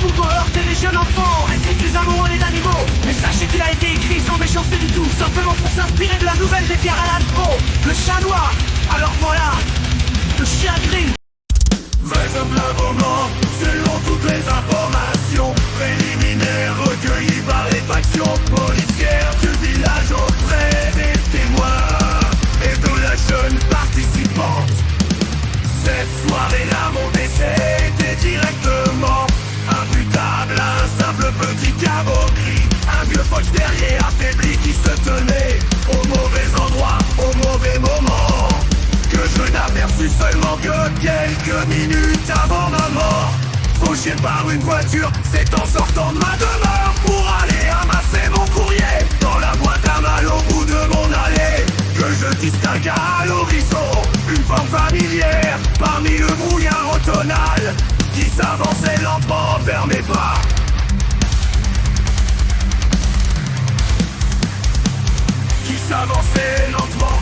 pouvant heurter les jeunes enfants. Restez plus amoureux les animaux. Mais sachez qu'il a été écrit sans méchanceté du tout, simplement pour s'inspirer de la nouvelle des Pierre Alain Pro, le chat noir. Alors voilà, le chien gris. Vraisemblablement, selon toutes les informations préliminaires recueillies par les factions policières du village auprès des témoins et de la jeune participante, cette soirée-là, mon décès était directement imputable à un simple petit cabot gris, un vieux Fox terrier affaibli qui se tenait au mauvais endroit, au mauvais moment, que je n'aperçus seulement que quelques minutes avant ma mort. Fauché par une voiture, c'est en sortant de ma demeure pour aller amasser mon courrier dans la boîte à mal au bout de mon allée, que je distingua à l'horizon une forme familière parmi le brouillard automnal qui s'avançait lentement vers mes pas. Qui s'avançait lentement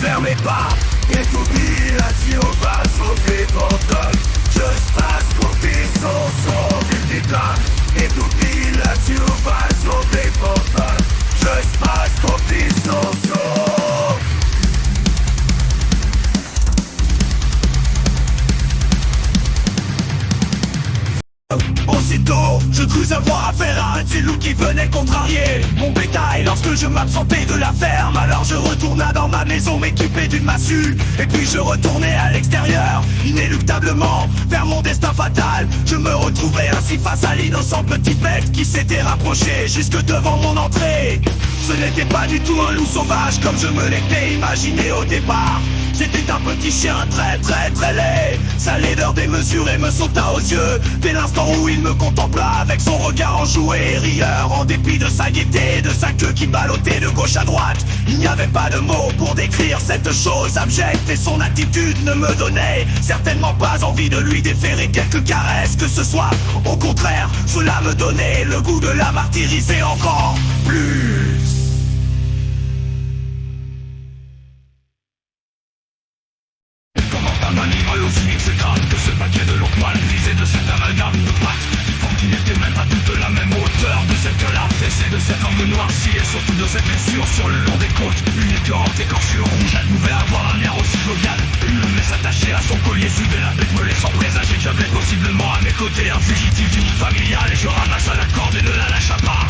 vers mes pas. Et t'oublies la Tioba sauver Pantoc. Just passe pour tes sons, sauver tes tacs. Et t'oublies la Tioba sauver Pantoc. Just passe pour tes sons, Aussitôt, je crus avoir affaire à un petit loup qui venait contrarier mon bétail lorsque je m'absentais de la ferme. Alors je retourna dans ma maison m'équiper d'une massue, et puis je retournai à l'extérieur, inéluctablement, vers mon destin fatal. Je me retrouvais ainsi face à l'innocente petite bête qui s'était rapprochée jusque devant mon entrée. Ce n'était pas du tout un loup sauvage comme je me l'étais imaginé au départ. C'était un petit chien très laid. Sa laideur démesurée me sauta aux yeux dès l'instant où il me contempla avec son regard enjoué et rieur. En dépit de sa gaieté, de sa queue qui ballottait de gauche à droite, il n'y avait pas de mots pour décrire cette chose abjecte, et son attitude ne me donnait certainement pas envie de lui déférer quelques caresses que ce soit. Au contraire, cela me donnait le goût de la martyriser encore plus. Un animal aussi exécrable que ce paquet de longues mal brisé de cet amalgame de pattes qui font qu'il n'était même pas tout de la même hauteur de cette lave fessée, de cette angle noirci et surtout de cette blessure sur le long des côtes. Une écœurante écorchure rouge, elle pouvait avoir un air aussi jovial. Une messe attachée à son collier sud et la bête me laissant présager que j'avais possiblement à mes côtés un fugitif du nid familial, et je ramassa la corde et ne la lâcha pas.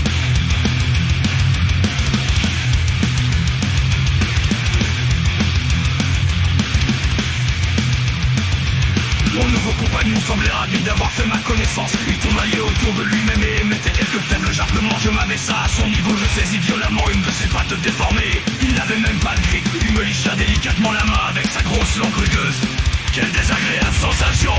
Mon nouveau compagnon semblait ravi d'avoir fait ma connaissance. Il tournoyait autour de lui-même et émettait quelques faibles jappements. Je m'abaissa à son niveau, je saisis violemment une de ses pattes déformées. Il n'avait même pas de griffe, il me licha délicatement la main avec sa grosse langue rugueuse. Quelle désagréable sensation!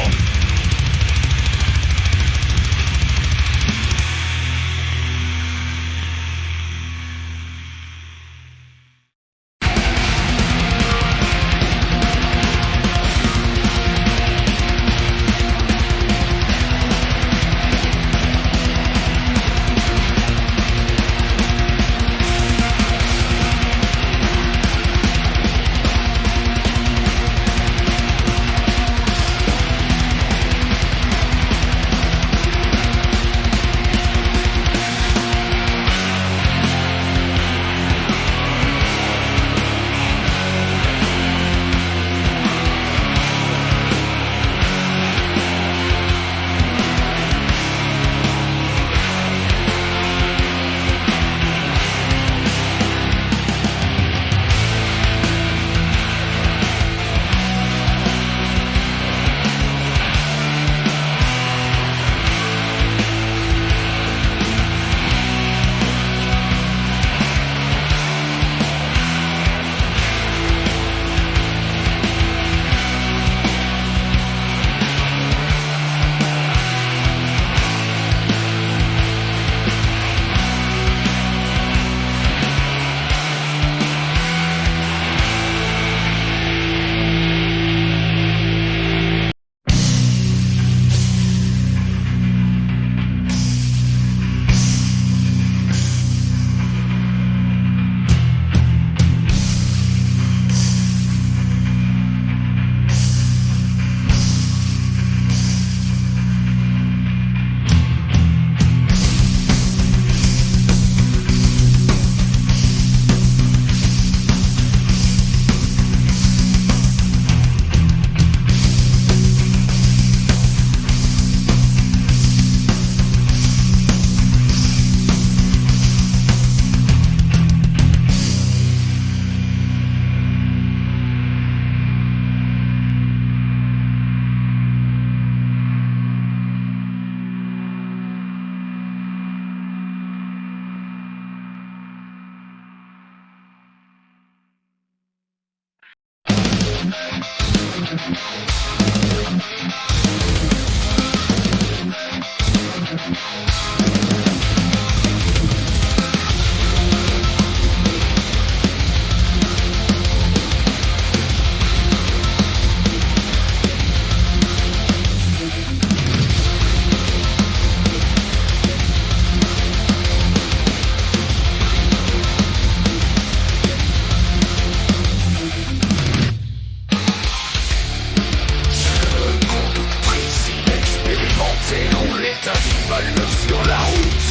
Sur la route,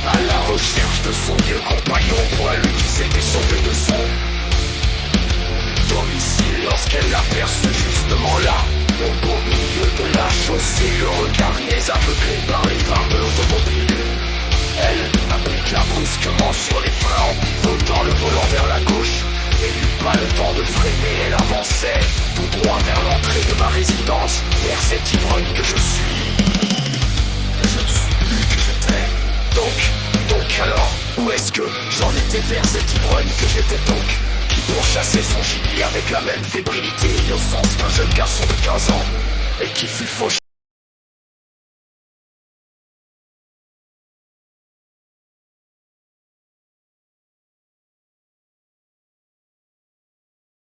à la recherche de son vieux compagnon poilu qui s'était sauvé de son domicile lorsqu'elle l'aperçut justement là, au beau milieu de la chaussée, le regard niais aveuglé par les phares de l'automobile. Elle appliqua brusquement sur les freins en pivotant le volant vers la gauche et n'eut pas le temps de freiner, elle avançait tout droit vers l'entrée de ma résidence, vers cet ivrogne que je suis. Donc alors, où est-ce que j'en étais vers cet ivrogne que j'étais donc, qui pourchassait son gibier avec la même fébrilité et innocence qu'un jeune garçon de 15 ans, et qui fut fauché